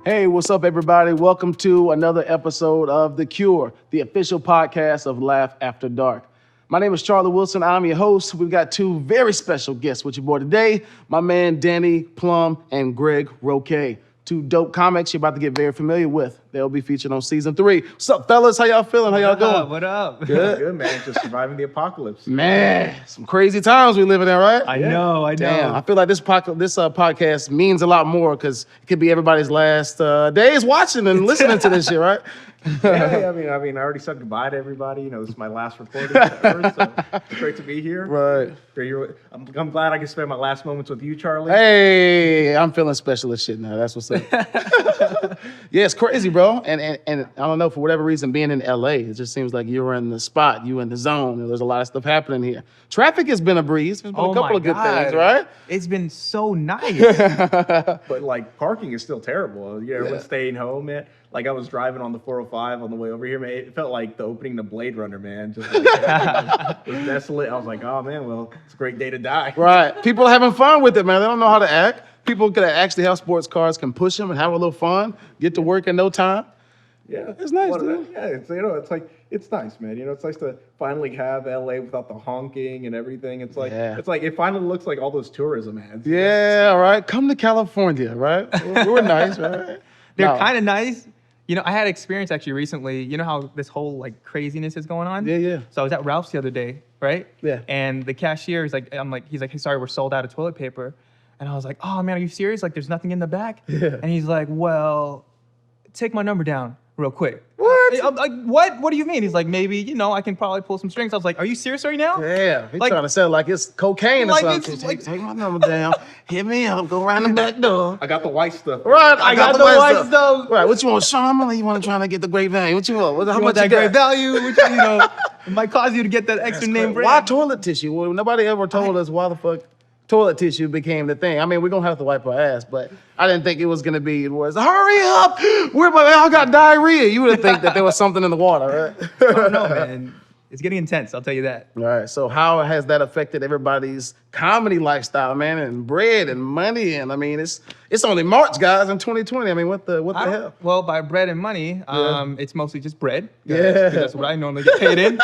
Hey, what's up, everybody? Welcome to another episode of The Cure, the official podcast of Laugh After Dark. My name is Charlie Wilson. I'm your host. We've got two very special guests with you boy today. My man, Danny Plom and Greg Roque. Two dope comics you're about to get very familiar with. They'll be featured on season 3. What's up, fellas? How y'all feeling? How y'all doing? What up? Good, man. Just surviving the apocalypse. Man, some crazy times we living in, right? I know. Damn, I feel like this podcast means a lot more because it could be everybody's last days watching and listening to this shit, right? Yeah, I mean, I already said goodbye to everybody. You know, this is my last recording ever, so it's great to be here. Right. I'm glad I can spend my last moments with you, Charlie. Hey, I'm feeling special as shit now. That's what's up. Yeah, it's crazy, bro. And I don't know, for whatever reason, being in LA, it just seems like you're in the spot, you in the zone. And there's a lot of stuff happening here. Traffic has been a breeze. There's been a couple of good things, right? It's been so nice. But like parking is still terrible. You know, everyone's staying home, man. Like I was driving on the 405 on the way over here, man. It felt like the opening to Blade Runner, man. Just like, it was desolate. I was like, oh man, well, it's a great day to die. Right. People are having fun with it, man. They don't know how to act. People that actually have sports cars can push them and have a little fun, get to work in no time. Yeah, it's nice, dude. Yeah, it's nice, man. You know, it's nice to finally have LA without the honking and everything. It's like it finally looks like all those tourism ads. Yeah, all right. Come to California, right? We're nice, right? They're kind of nice. You know, I had experience actually recently. You know how this whole like craziness is going on? Yeah. So I was at Ralph's the other day, right? Yeah. And the cashier is like, he's like, hey, sorry, we're sold out of toilet paper. And I was like, oh man, are you serious? Like, there's nothing in the back? Yeah. And he's like, well, take my number down real quick. What? I'm like, what? What do you mean? He's like, maybe, you know, I can probably pull some strings. I was like, are you serious right now? Yeah, he's Like- trying to sell like it's cocaine or Like something. it's like- Take my number down, hit me up, go around the back door. I got the white stuff. Right, I got the white stuff. Right, what you want, Sean? You want to try to get the great value? What you want? How You much want that you got? great value, which, you know, it might cause you to get that extra name brand. Why toilet tissue? Well, nobody ever told us why the fuck toilet tissue became the thing. I mean, we're gonna have to wipe our ass, but I didn't think it was gonna be hurry up! I got diarrhea. You would think that there was something in the water, right? I don't know, man. It's getting intense, I'll tell you that. All right, so how has that affected everybody's comedy lifestyle, man, and bread and money? And I mean, it's only March, guys, in 2020. I mean, what the hell? Well, by bread and money, it's mostly just bread. Yeah. That's what I normally get paid in.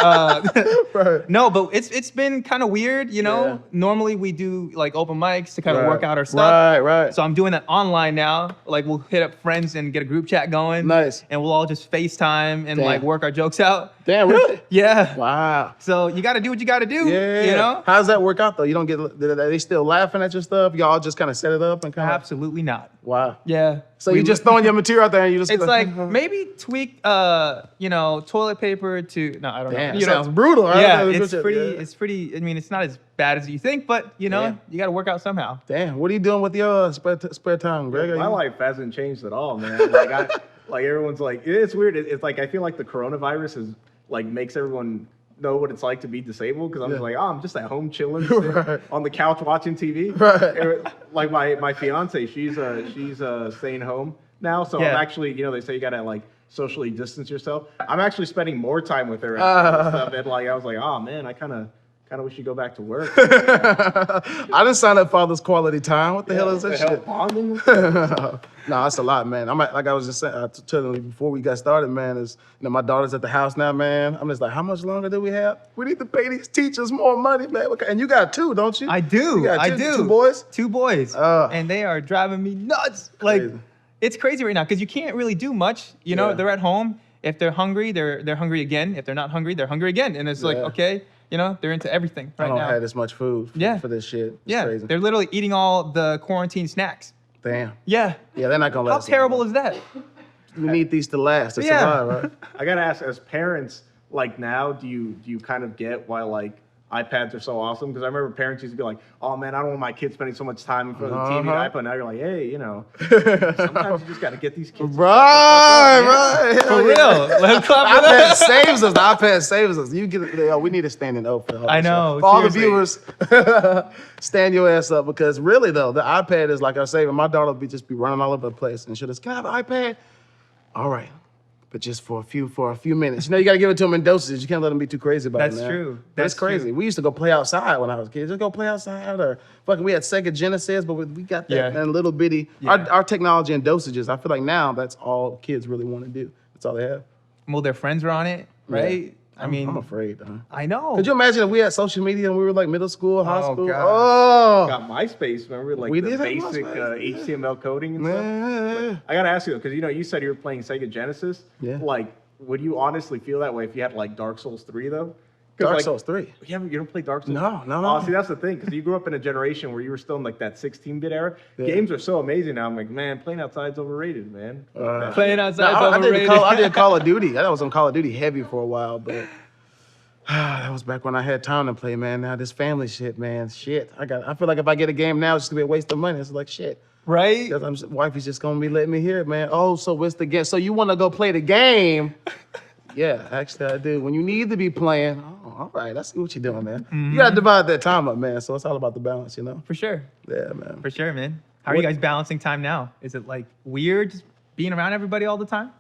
Right. No, but it's been kind of weird, you know? Yeah. Normally we do like open mics to kind of Right. work out our stuff. Right. So I'm doing that online now. Like we'll hit up friends and get a group chat going. Nice. And we'll all just FaceTime and Damn. like work our jokes out. Damn, really? Yeah. Wow. So you got to do what you got to do. Yeah. You know? How does that work out though? You don't get, are they still laughing at your stuff? Y'all just kind of set it up and kind of. Absolutely not. Wow. Yeah. So you just throwing your material out there and you just. It's like maybe tweak, you know, toilet paper to. No, I don't Damn, know. it You know, sounds brutal. Right? yeah, It's it's pretty. It's pretty. I mean, it's not as bad as you think, but you know, Yeah. you got to work out somehow. Damn, what are you doing with your spare time, Greg? My life hasn't changed at all, man. Like everyone's like, it's weird. It's like I feel like the coronavirus is like makes everyone know what it's like to be disabled because I'm just like, oh, I'm just at home chilling Right. on the couch watching TV. Right. Like my fiance, she's staying home now, so Yeah. I'm actually, you know, they say you gotta like socially distance yourself. I'm actually spending more time with her and stuff. And like I was like, oh man, I kind of wish you go back to work. I didn't sign up for all this quality time. What the hell is that shit? Bonding? No, that's a lot, man. Like I was just saying, telling you before we got started, man, is, you know, my daughter's at the house now, man. I'm just like, how much longer do we have? We need to pay these teachers more money, man. And you got 2, don't you? I do. You got I 2, do. 2 boys? 2 boys, and they are driving me nuts. Like, Crazy. it's crazy right now because you can't really do much. You know, Yeah. they're at home. If they're hungry, they're hungry again. If they're not hungry, they're hungry again. And it's like, Yeah. okay, you know, they're into everything I right don't now. have this much food for this shit. It's Yeah, crazy. they're literally eating all the quarantine snacks. Damn. Yeah. Yeah, they're not going to How last. terrible is that? We need these to last, to Yeah. survive, right? I gotta ask, as parents, like now, do you kind of get why like iPads are so awesome? Because I remember parents used to be like, "Oh man, I don't want my kids spending so much time in front of the TV and iPad." Now you're like, "Hey, you know, sometimes you just got to get these kids." Right. For real. Let's clap for The iPad that. saves us. The iPad saves us. You get. We need a standing O for all I this know, shit. For all the seriously. viewers, stand your ass up because really though, the iPad is like I say, my daughter will just be running all over the place and she'll just, can I have an iPad? All right. but just for a few minutes. You know, you got to give it to them in dosages. You can't let them be too crazy about it. That's man. true. That's That's crazy. true. We used to go play outside when I was a kid. Just go play outside, or fucking. We had Sega Genesis, but we got that Yeah. and little bitty. Yeah. Our technology and dosages. I feel like now that's all kids really want to do. That's all they have. Well, their friends are on it, right? Yeah. I mean, I'm afraid. I know. Could you imagine if we had social media and we were like middle school, high Oh, school? gosh. Oh, Got MySpace, remember? Like We the did have basic MySpace, HTML coding and stuff. man. I gotta ask you though, because you said you were playing Sega Genesis. Yeah. Like, would you honestly feel that way if you had like Dark Souls 3 though? 'Cause, Dark like, Souls 3. You don't play Dark Souls? No. Oh, see, that's the thing, because you grew up in a generation where you were still in like that 16-bit era. Yeah. Games are so amazing now. I'm like, man, playing outside's overrated, man. Playing outside No, is overrated. I did Call of Duty. I was on Call of Duty heavy for a while, but that was back when I had time to play, man. Now this family shit, man. Shit. I feel like if I get a game now, it's just gonna be a waste of money. It's like shit. Right? Because wifey's just gonna be letting me hear it, man. Oh, so what's the game? So you wanna go play the game? Yeah, actually I do. When you need to be playing, oh, all right, I see what you're doing, man. You gotta divide that time up, man. So it's all about the balance, you know? For sure. Yeah, man. For sure, man. How are you guys balancing time now? Is it like weird just being around everybody all the time?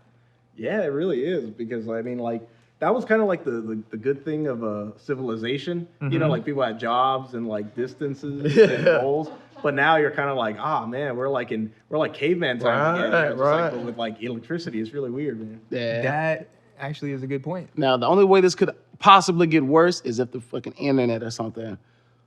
Yeah, it really is, because I mean, like, that was kind of like the good thing of a civilization. You know, like people had jobs and like distances and goals. But now you're kind of like, man, we're like caveman time again. Right, It's just like, right. but with like electricity, it's really weird, man. Yeah. That actually is a good point. Now the only way this could possibly get worse is if the fucking internet or something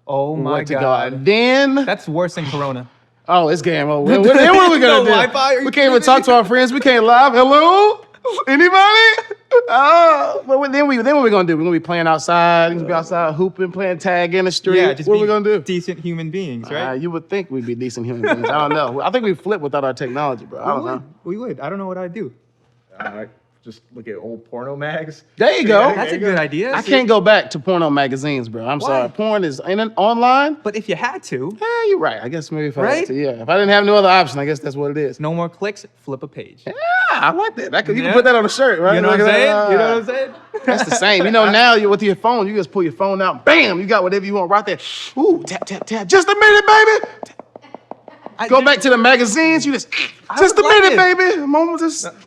Oh my went to go God. out. Then That's worse than Corona. oh, it's game over. Then what are we gonna No do? Wi-Fi? Are you We can't even kidding talk me? to our friends. We can't live. Hello, anybody? But then what we gonna do? We're gonna be playing outside. We're gonna be outside hooping, playing tag in the street. Yeah, just what are be we gonna do? decent human beings, right? You would think we'd be decent human beings. I don't know. I think we flip without our technology, bro. I don't know. We would. I don't know what I'd do. Just look at old porno mags. There you go. That's a good idea. I can't go back to porno magazines, bro. I'm sorry. Porn is online. But if you had to, Yeah, you're right. I guess maybe if I had Right? to, yeah. If I didn't have no other option, I guess that's what it is. no more clicks, flip a page. Yeah, I like that. You Yeah. can put that on a shirt, right? You know what I'm Look at saying? that. You know what I'm saying? That's the same. You know, now you with your phone, you just pull your phone out, bam, you got whatever you want right there. Ooh, tap, tap, tap. Just a minute, baby. Go back to the magazines. You just a would like minute, it. baby. A moment,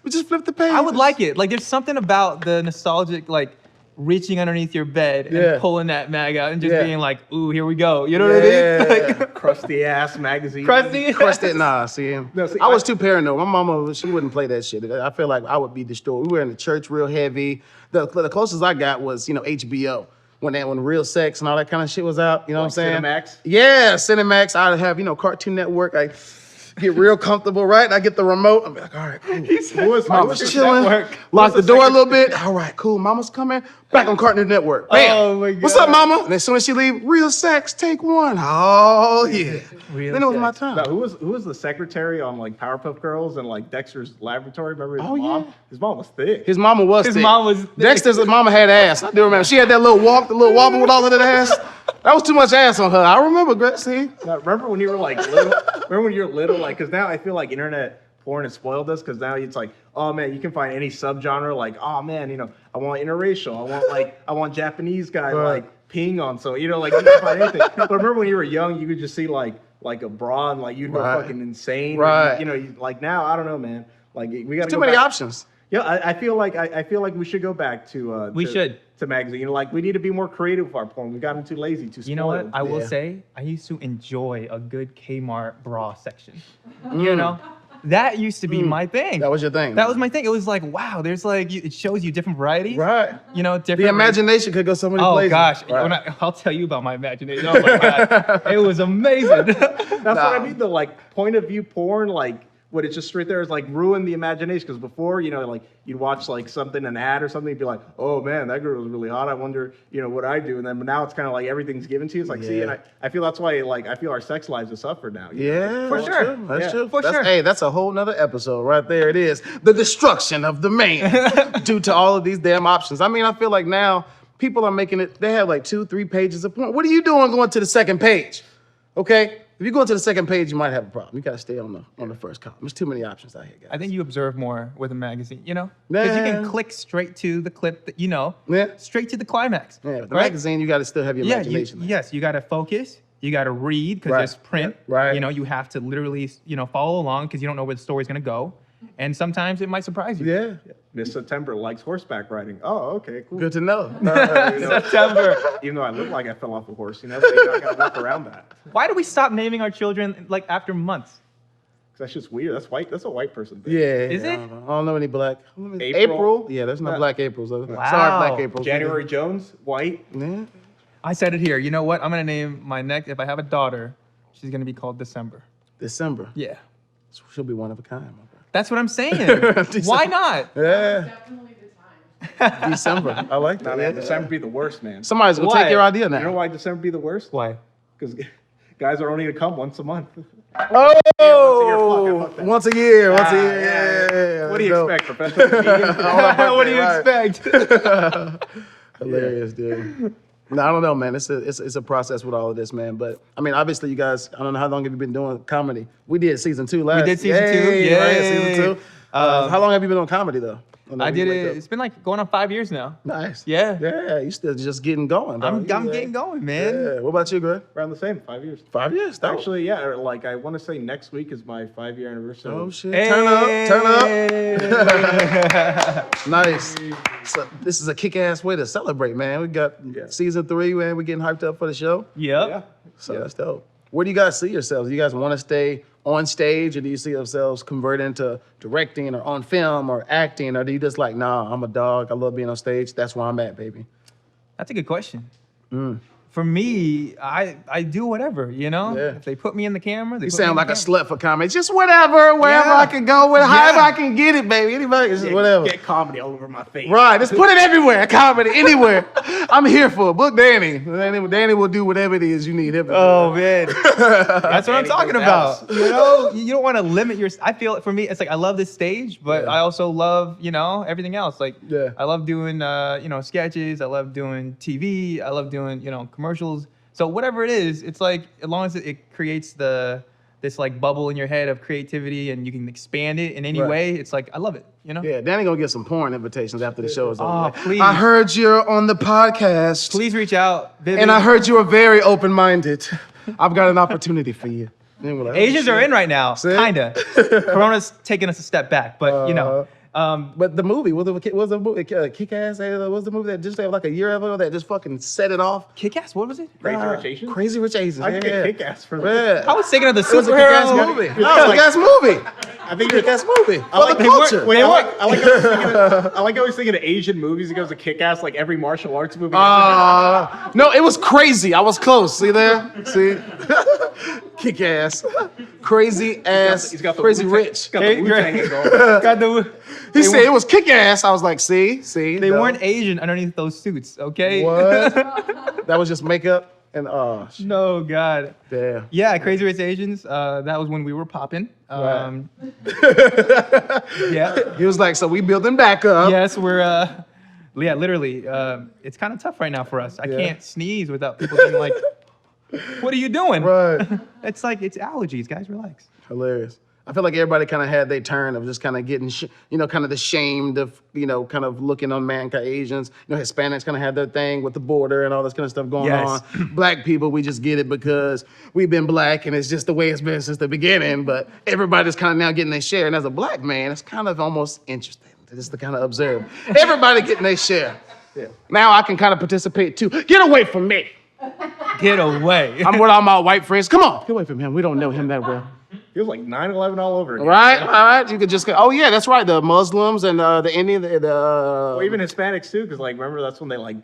we just flip the page. I would like it. Like, there's something about the nostalgic, like, reaching underneath your bed Yeah. and pulling that mag out and just Yeah. being like, ooh, here we go. You know what I mean? Yeah. Like, Crusty ass magazine. crusty. Crusted, nah, see, No, see, I was too paranoid. My mama, she wouldn't play that shit. I feel like I would be destroyed. We were in the church real heavy. The closest I got was, HBO. When Real Sex and all that kind of shit was out, you know what I'm saying? Cinemax? Yeah, Cinemax. I'd have, Cartoon Network. I get real comfortable, right? I get the remote. I'm like, all right, cool. Who was Mama's chilling. Network? Lock the door a little bit. All right, cool. Mama's coming. Back on Cartoon Network. Bam. Oh, my What's up, God. Mama? And as soon as she leave, Real Sex, take one. Oh yeah. Real Then it was my Sex. time. No, who was the secretary on like Powerpuff Girls and like Dexter's Laboratory? Remember his Oh, mom? yeah. His mom was thick. His mama was His thick. mom was thick. Dexter's mama had ass. I do remember. She had that little walk, the little wobble with all of that ass. That was too much ass on her. I remember, Greg. See? Now, remember when you were like little? Remember when you were little? Like, because now I feel like internet porn has spoiled us. Because now it's like, oh man, you can find any subgenre. Like, oh man, I want interracial. I want Japanese guy Right. like peeing on. So you can find anything. But remember when you were young, you could just see like a bra and like you'd go Right. fucking insane. Right. Like now I don't know, man. Like we got Too many back. options. Yeah, I feel like we should go back to We should. to magazine. Like we need to be more creative with our porn. We gotten too lazy, too spoiled. You know what? I will Yeah. say, I used to enjoy a good Kmart bra section. You know? That used to be my thing. That was your thing. That was my thing. It was like, wow, there's like, it shows you different varieties. right. Different. The imagination could go so many Oh places. gosh, Right. I'll tell you about my imagination. Oh my god, it was amazing. That's what I mean. The like point of view porn, like what it's just straight there is like ruin the imagination. Because before, like you'd watch like something, an ad or something, you'd be like, oh man, that girl was really hot. I wonder, what I do. And then but now it's kind of like everything's given to you. It's like, see, Yeah. and I feel that's why I feel our sex lives have suffered now. Yeah, For that's sure. true. That's Yeah. true. For That's- sure. Hey, that's a whole nother episode right there. It is the destruction of the man due to all of these damn options. I mean, I feel like now people are making it. They have like 2-3 pages of porn. What are you doing going to the second page? Okay, if you go to the second page, you might have a problem. You got to stay on the first column. There's too many options out here, guys. I think you observe more with a magazine, because you can Yeah. click straight to the clip that Yeah. straight to the climax. Yeah, with the right? magazine, you got to still have your Yeah, imagination. yes, you got to focus. You got to read because Right. there's print. Yeah, right. You have to literally, follow along because you don't know where the story's gonna go. and sometimes it might surprise you. Yeah. Miss September likes horseback riding. Oh, okay, cool. Good to know. September. Even though I look like I fell off a horse, but you're not gonna walk around that. Why do we stop naming our children like after months? Cause that's just weird. That's white. That's a white person thing. Yeah. Is it? I don't know any black. April? Yeah, there's no No. black Aprils. Sorry, Wow. black Aprils. January Jones, white. Yeah. I said it here. You know what? I'm gonna name my next. If I have a daughter, she's gonna be called December. December. Yeah, She'll be one of a kind, my brother. that's what I'm saying. Why not? Yeah. Definitely the time. December. I like Nah, that. man, Yeah. December be the worst, man. Somebody's gonna Why? take your idea now. You know why December be the worst? Why? Because guys are only gonna come once a month. Oh, fuck that. once a year. Ah, Yeah. What do you That's dope. expect, professional comedian? What do you Right. expect? Hilarious, dude. No, I don't know, man. It's a process with all of this, man. But I mean, obviously, you guys. I don't know how long have you been doing comedy. We did season 2 last. did season 2. Right, Yay. season 2. How long have you been on comedy though? I did it. It's been like going on 5 years now. Nice. Yeah. Yeah, you still just getting going. I'm dog. getting going, man. Yeah. What about you, Greg? Around the same, 5 years. 5 years. Dope. Actually, yeah. Like I want to say next week is my 5-year anniversary. Oh shit! Hey. Turn up. Nice. So this is a kick-ass way to celebrate, man. We got season 3, man. We're getting hyped up for the show. Yep. Yeah. So that's dope. Where do you guys see yourselves? Do you guys want to stay on stage, or do you see yourselves convert into directing or on film or acting, or do you just like, nah, I'm a dog. I love being on stage. That's where I'm at, baby. That's a good question. For me, I do whatever, you know? Yeah. If they put me in the camera, they You put me sound in like the a camera. slut for comedy. Just whatever, wherever Yeah. I can go, however Yeah. I can get it, baby. Anybody, just whatever. Get comedy all over my face. Right, just put it everywhere. Comedy, anywhere. I'm here for it. Book Danny. Danny will do whatever it is you need him to do. Oh man, that's what I'm Danny talking goes about. You know, you don't want to limit your. I feel for me, it's like I love this stage, but Yeah. I also love everything else. Like Yeah. I love doing sketches. I love doing TV. I love doing commercials. So whatever it is, it's like as long as it creates this like bubble in your head of creativity and you can expand it in any Right. way, it's like I love it. Yeah, Danny gonna get some porn invitations after the show is over. Oh, Like, please. I heard you're on the podcast. Please reach out. Vivid. And I heard you are very open-minded. I've got an opportunity for you. And we're like, oh, Asians are shit. in right now, See? kinda. Corona's taking us a step back, but But the movie, was the movie Kick-Ass? Was the movie that just like a year ago that just fucking set it off? Kick-Ass, what was it? Crazy Rich Asians? Crazy Rich Asians. I get yeah. kick-ass for that. Yeah. I was thinking of the It was a kick-ass superhero movie. Yeah. No, it was a kick-ass movie. I think Kick-ass movie. For like- the they weren't- culture. Wait, I like always thinking of Asian movies. It goes to kick-ass like every martial arts movie. No, it was crazy. I was close. See there? See? Kick ass. Crazy ass. He's got the crazy Wu-Tang- rich. He's got the Hey, Wu-Tang Greg. going. Got the. He said it was kick ass. I was like, see? They no. weren't Asian underneath those suits, okay? What? That was just makeup and No, God. damn. Yeah, Crazy Rich Asians. That was when we were popping. Yeah. He was like, so we building back up. Yes, we're. Yeah, literally. It's kind of tough right now for us. I Yeah. can't sneeze without people being like, "What are you doing?" Right. It's like it's allergies, guys. Relax. Hilarious. I feel like everybody kind of had their turn of just kind of getting, kind of the shamed of, kind of looking on mankind, Asians. Hispanics kind of had their thing with the border and all this kind of stuff going Yes. on. Black people, we just get it because we've been black and it's just the way it's been since the beginning. But everybody's kind of now getting their share. And as a black man, it's kind of almost interesting just to kind of observe. Everybody getting their share. Yeah. Now I can kind of participate too. Get away from me. Get away. I'm with all my white friends. Come on, get away from him. We don't know him that well. It was like 9/11 all over again. Right, all right. You could just go, oh yeah, that's right. The Muslims and the Indian, Well, even Hispanics too, because like remember that's when they like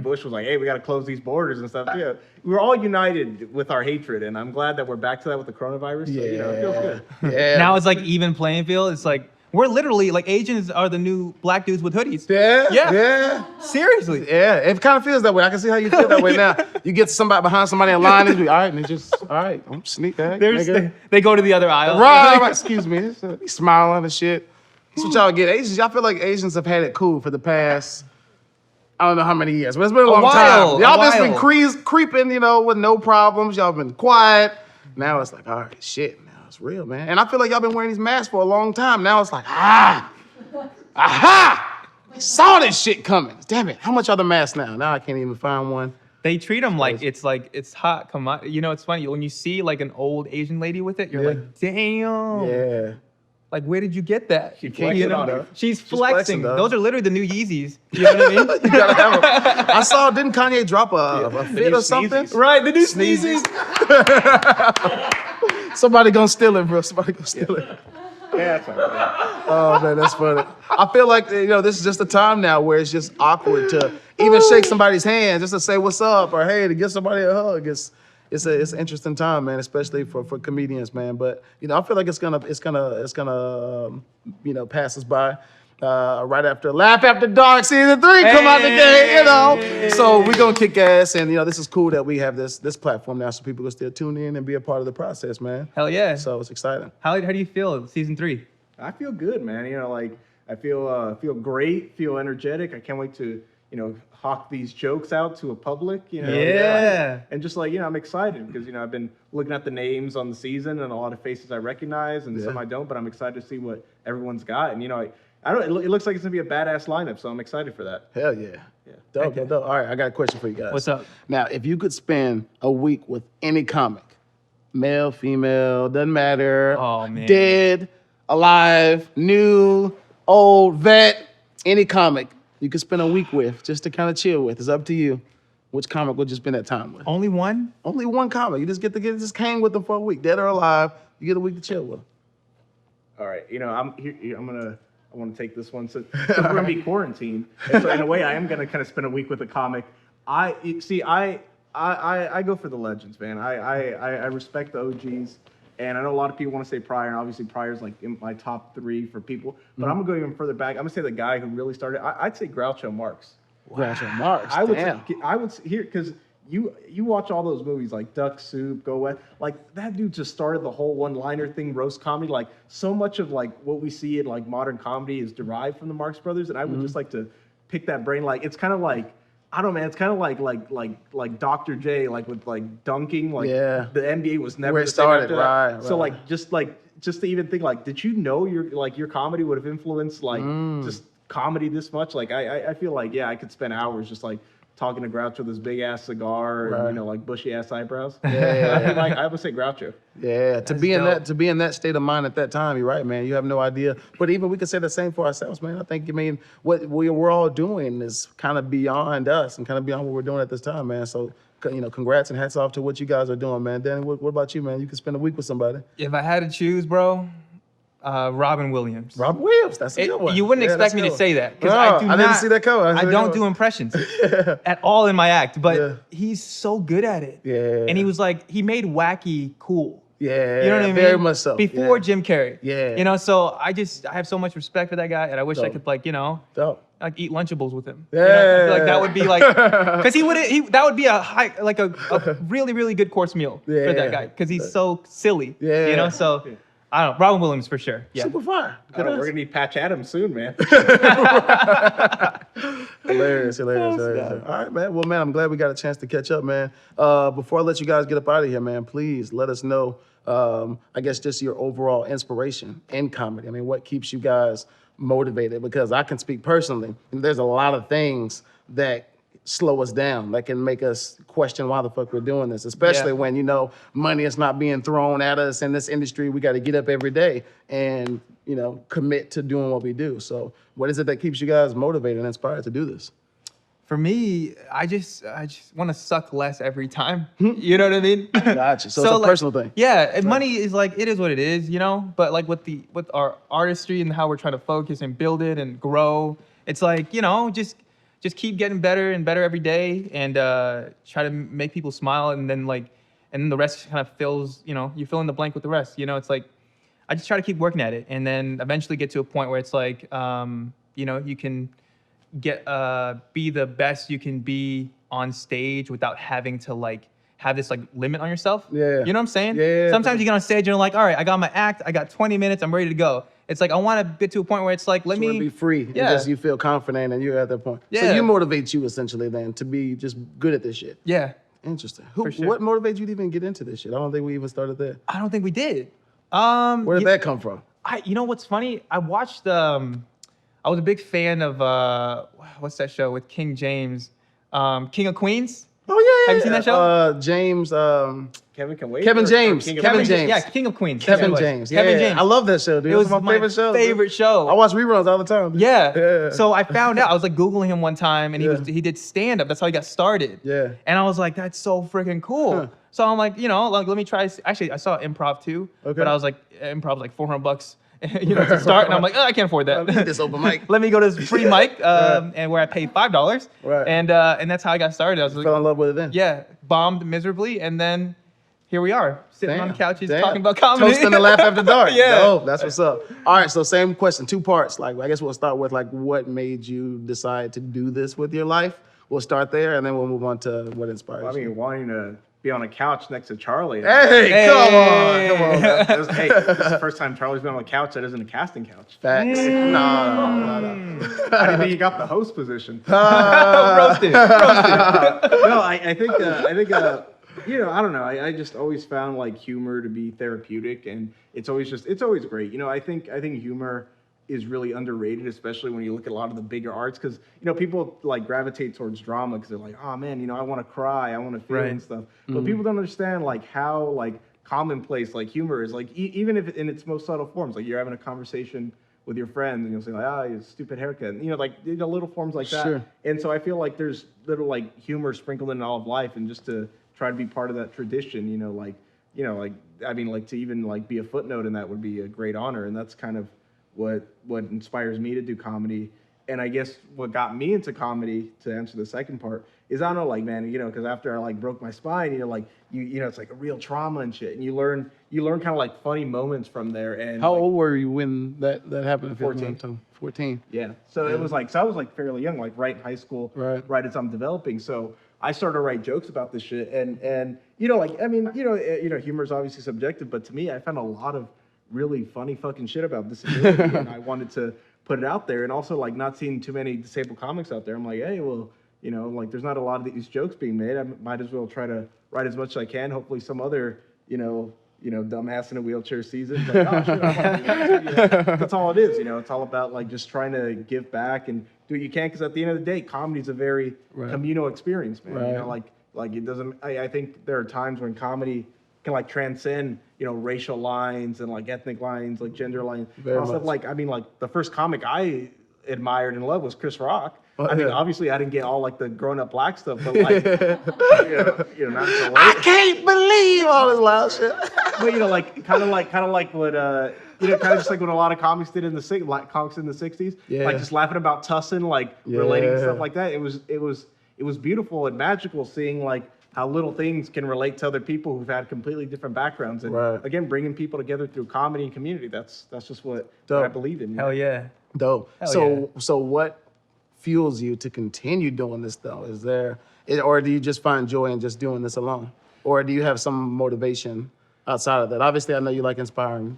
Bush was like, hey, we got to close these borders and stuff. Yeah, we were all united with our hatred, and I'm glad that we're back to that with the coronavirus. So, it feels good. Yeah. Now it's like even playing field. It's like we're literally like Asians are the new black dudes with hoodies. Yeah. Yeah. Yeah. Seriously. Yeah. It kind of feels that way. I can see how you feel that way now. You get somebody behind somebody in line and be all right, and they just all right. I'm sneak that. They go to the other aisle. Right. Excuse me. He's smiling and shit. That's what y'all get. Asians. Y'all feel like Asians have had it cool for the past. I don't know how many years, but it's been a long while, time. Y'all a just been while. creeping, with no problems. Y'all been quiet. Now it's like, all right, shit. Now it's real, man. And I feel like y'all been wearing these masks for a long time. Now it's like, aha! I saw this shit coming. Damn it. How much are the masks now? Now I can't even find one. They treat them like it's hot commodity. It's funny when you see like an old Asian lady with it, you're Yeah. like, damn. Yeah. Like, where did you get that? She flexing on her. She's flexing, flexing. dog. Those are literally the new Yeezys. You know what I mean? You gotta have 'em. I saw, didn't Kanye drop a fit new or something? Sneezies. Right, the new Sneezies. Sneezies. Somebody gonna steal it, bro. Somebody gonna steal it. Yeah, that's all right. Oh man, that's funny. I feel like this is just a time now where it's just awkward to even shake somebody's hand, just to say what's up or hey, to give somebody a hug. It's an interesting time, man, especially for comedians, man. But I feel like it's gonna pass us by. Right after Laugh After Dark season 3 come out today, So we're gonna kick ass, and this is cool that we have this platform now, so people can still tune in and be a part of the process, man. Hell yeah. So it's exciting. How do you feel season 3? I feel good, man. I feel great, feel energetic. I can't wait to, hawk these jokes out to a public, Yeah. And just I'm excited because, I've been looking at the names on the season and a lot of faces I recognize and some I don't, but I'm excited to see what everyone's got. And, I don't, it looks like it's gonna be a badass lineup, so I'm excited for that. Hell yeah. Dope. All right, I got a question for you guys. What's up? Now, if you could spend a week with any comic, male, female, doesn't matter, Oh, man. dead, alive, new, old, vet, any comic you could spend a week with just to kind of chill with. It's up to you. Which comic would you spend that time with? Only one? Only one comic. You just get to just hang with them for a week, dead or alive. You get a week to chill with them. All right, I want to take this one. So we're gonna be quarantined, and so in a way, I am gonna kind of spend a week with a comic. I go for the legends, man. I respect the OGs, and I know a lot of people want to say Pryor, and obviously Pryor's like in my top 3 for people. But I'm gonna go even further back. I'm gonna say the guy who really started. I'd say Groucho Marx. Groucho Marx. I would Damn. say here because you watch all those movies like Duck Soup, Go West, like that dude just started the whole one-liner thing, roast comedy. Like so much of like what we see in like modern comedy is derived from the Marx Brothers, and I would just like to pick that brain. Like it's kind of like I don't know, man. It's kind of like Dr. J, like with like dunking. Like Yeah. the NBA was never Where it the same started, after that. right, So right. just to even think like, did you know your comedy would have influenced like just comedy this much? Like I feel like I could spend hours just like talking to Groucho with his big ass cigar Right. and like bushy ass eyebrows. Yeah. I would say Groucho. Yeah, to That's be in dope. that state of mind at that time, you're right, man. You have no idea. But even we could say the same for ourselves, man. I think what we're all doing is kind of beyond us and kind of beyond what we're doing at this time, man. So congrats and hats off to what you guys are doing, man. Danny, what about you, man? You could spend a week with somebody. If I had to choose, bro, Robin Williams. Robin Williams, that's a good one. You wouldn't Yeah, expect that's a me good to one. say that because No, I do I not. didn't see that coming. I don't do impressions at all in my act, but Yeah. he's so good at it. Yeah. And he made wacky cool. Yeah, You know what I mean? very much so. Before Yeah. Jim Carrey. Yeah. So I have so much respect for that guy, and I wish I Dope. could Dope. eat Lunchables with him. Yeah. I feel like that would be like, because that would be a really, really good course meal for Yeah. that guy, because he's so silly. Yeah. So I don't know, Robin Williams for sure. Yeah. Super fire. I don't know, we're gonna need Patch Adams soon, man. Hilarious. All right, man. Well, man, I'm glad we got a chance to catch up, man. Before I let you guys get up out of here, man, please let us know, I guess, just your overall inspiration in comedy. I mean, what keeps you guys motivated? Because I can speak personally, and there's a lot of things that slow us down, that can make us question why the fuck we're doing this, especially Yeah. when, money is not being thrown at us in this industry. We got to get up every day and, commit to doing what we do. So what is it that keeps you guys motivated and inspired to do this? For me, I just want to suck less every time. You know what I mean? Gotcha. So it's a personal thing. Yeah, and money is it is what it is, But like with our artistry and how we're trying to focus and build it and grow, it's like just keep getting better and better every day, and try to make people smile, and then the rest kind of fills. You fill in the blank with the rest. It's like I just try to keep working at it, and then eventually get to a point where it's like you can be the best you can be on stage without having to have this limit on yourself. Yeah. You know what I'm saying? Yeah. Sometimes you get on stage and you're like, all right, I got my act, I got 20 minutes, I'm ready to go. It's like I want to get to a point where it's like, let Just wanna me be free. Yeah. And just you feel confident and you're at that point. So Yeah. you motivate you essentially then to be just good at this shit. Yeah. Interesting. For sure. What motivates you to even get into this shit? I don't think we even started there. I don't think we did. Where did that come from? What's funny? I watched. I was a big fan of what's that show with King James, King of Queens. Oh yeah. Have you seen that show? James. Kevin Can Wait. Kevin or James. King of Kevin Queens? James. Yeah, King of Queens. Kevin That's what it was. James. Kevin Yeah, James. I love that show, dude. It was It's my favorite show. dude. favorite show. I watch reruns all the time. Dude. Yeah. So I found out. I was like Googling him one time, and Yeah. he did stand up. That's how he got started. Yeah. And I was like, that's so freaking cool. Huh. So I'm like, like let me try. Actually, I saw improv too. Okay. But I was like, improv's like $400, to start, and I'm like, oh, I can't afford that. This open mic. Let me go to this free mic, and where I paid $5. Right. And that's how I got started. I was like, Fell in love with it then. yeah, bombed miserably, and then here we are, sitting on the couches Damn. talking about comedy. Toasting the laugh after dark. Yeah. Dope. That's what's up. All right, so same question, 2 parts. Like, I guess we'll start with like what made you decide to do this with your life. We'll start there, and then we'll move on to what inspires I you. mean, wanting to be on a couch next to Charlie. Hey, come on. Hey, this is the first time Charlie's been on a couch that isn't a casting couch. Facts. No. I didn't think you got the host position. Roasted. No, I think I don't know. I just always found like humor to be therapeutic, and it's always great. I think humor is really underrated, especially when you look at a lot of the bigger arts, because people like gravitate towards drama because they're like, oh man, I want to cry, I want to feel and stuff. But people don't understand like how like commonplace like humor is, like even if in its most subtle forms, like you're having a conversation with your friend and you'll say like, you stupid haircut, and, little forms like that. Sure. And so I feel like there's little like humor sprinkled in all of life, and just to try to be part of that tradition, I mean, like to even like be a footnote in that would be a great honor, and that's kind of what inspires me to do comedy. And I guess what got me into comedy, to answer the second part, is I don't know, like, man, because after I like broke my spine, it's like a real trauma and shit, and you learn kind of like funny moments from there. And How like, old were you when that happened? if you don't 14. mind telling? 14. Yeah. So it was like, I was like fairly young, like right in high school, right as I'm developing. So I started to write jokes about this shit, and humor is obviously subjective, but to me, I found a lot of really funny fucking shit about disability, and I wanted to put it out there. And also like not seeing too many disabled comics out there, I'm like, hey, well, like there's not a lot of these jokes being made. I might as well try to write as much as I can. Hopefully some other, dumbass in a wheelchair sees it. Like, oh, shit, I wanna do that too. That's all it is. It's all about like just trying to give back and do what you can, because at the end of the day, comedy is a very communal experience, man. Like it doesn't. I think there are times when comedy can like transcend, racial lines and like ethnic lines, like gender lines. Also, like, I mean, like the first comic I admired and loved was Chris Rock. I mean, obviously I didn't get all like the grown up black stuff, but like, not so late. I can't believe all this loud shit. But like kind of like what kind of just like what a lot of comics did in the black comics in the '60s, like just laughing about Tussin, like relating to stuff like that. It was beautiful and magical seeing like how little things can relate to other people who've had completely different backgrounds, and again, bringing people together through comedy and community. That's just what I believe in. Hell yeah. Dope. So what fuels you to continue doing this though? Or do you just find joy in just doing this alone? Or do you have some motivation outside of that? Obviously, I know you like inspiring,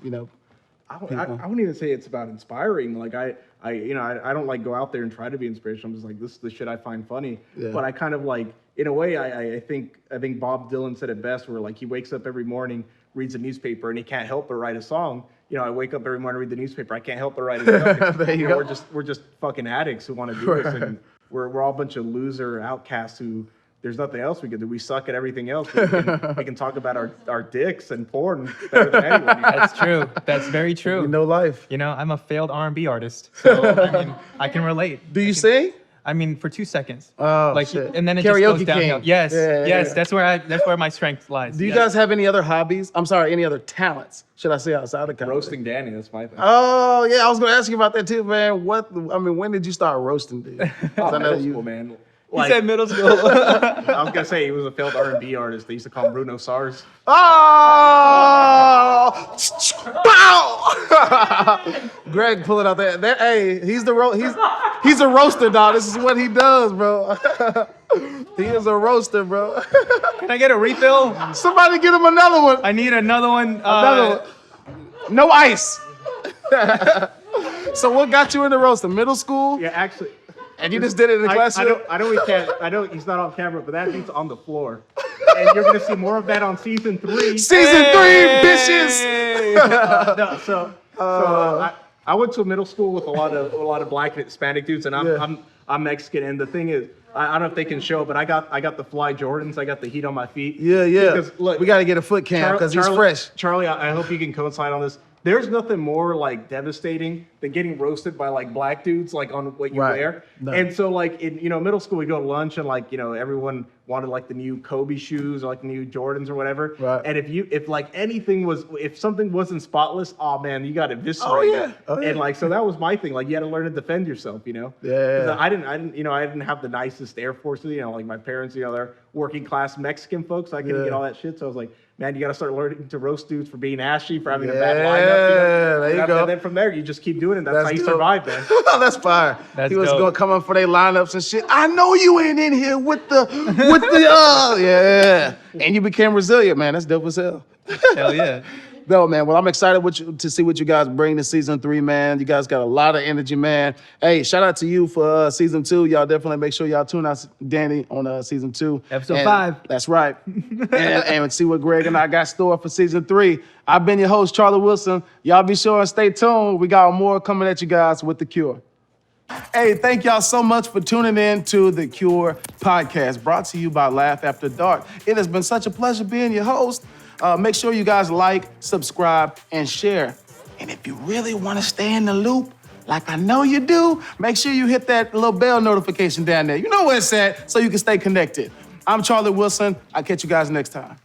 I wouldn't even say it's about inspiring. Like I don't like go out there and try to be inspirational. I'm just like, this is the shit I find funny. Yeah. But I kind of like, in a way, I think Bob Dylan said it best, where like he wakes up every morning, reads a newspaper, and he can't help but write a song. I wake up every morning, read the newspaper, I can't help but write a song. There you go. We're just fucking addicts who want to do this, and we're all a bunch of loser outcasts who. There's nothing else we can do. We suck at everything else. We can talk about our dicks and porn better than anyone. That's true. That's very true. No life. I'm a failed R&B artist, so I mean, I can relate. Do you sing? I mean, for 2 seconds. Oh, like, shit. And then it Karaoke just goes downhill. king. Yes, Yeah. that's where my strength lies. Do you guys have any other hobbies? I'm sorry, any other talents? Should I say outside of comedy? Roasting Danny, that's my thing. Oh yeah, I was going to ask you about that too, man. When did you start roasting, dude? Middle school, man. He said middle school. I was gonna say he was a failed R&B artist. They used to call him Bruno Sars. Oh! Pow! Greg pulling out that. Hey, he's a roaster, dog. This is what he does, bro. He is a roaster, bro. Can I get a refill? Somebody get him another one. I need another one. Another one. No ice. So what got you into roasting? Middle school? Yeah, actually. And you just did it in the classroom? I know we can't. I know he's not on camera, but that dude's on the floor, and you're gonna see more of that on season 3. Season 3, bitches. I went to a middle school with a lot of black and Hispanic dudes, and I'm I'm Mexican, and the thing is, I don't know if they can show, but I got the fly Jordans. I got the heat on my feet. Yeah. Because look, we got to get a foot cam because he's fresh. Charlie, I hope you can co-sign on this. There's nothing more like devastating than getting roasted by like black dudes like on what you wear. No. And so like in middle school we go to lunch and like everyone wanted like the new Kobe shoes or like the new Jordans or whatever. Right. And if something wasn't spotless, oh man, you got eviscerated. Oh yeah. And like so that was my thing. Like you had to learn to defend yourself, Yeah. 'Cause I didn't have the nicest Air Forces, like my parents, they're working class Mexican folks. I couldn't get all that shit. So I was like, man, you got to start learning to roast dudes for being ashy, for having a bad lineup. There you go. And then from there, you just keep doing it. That's how you survive, man. That's fire. That's he was dope. going to come up for their lineups and shit. I know you ain't in here with the yeah. And you became resilient, man. That's dope as hell. Hell yeah. No, man. Well, I'm excited to see what you guys bring to season 3, man. You guys got a lot of energy, man. Hey, shout out to you for season 2. Y'all definitely make sure y'all tune out Danny on season 2. Episode 5. That's right. and see what Greg and I got stored for season 3. I've been your host, Charlie Wilson. Y'all be sure and stay tuned. We got more coming at you guys with The Cure. Hey, thank y'all so much for tuning in to The Cure podcast, brought to you by Laugh After Dark. It has been such a pleasure being your host. Make sure you guys like, subscribe, and share. And if you really want to stay in the loop, like I know you do, make sure you hit that little bell notification down there. You know where it's at, so you can stay connected. I'm Charlie Wilson. I'll catch you guys next time.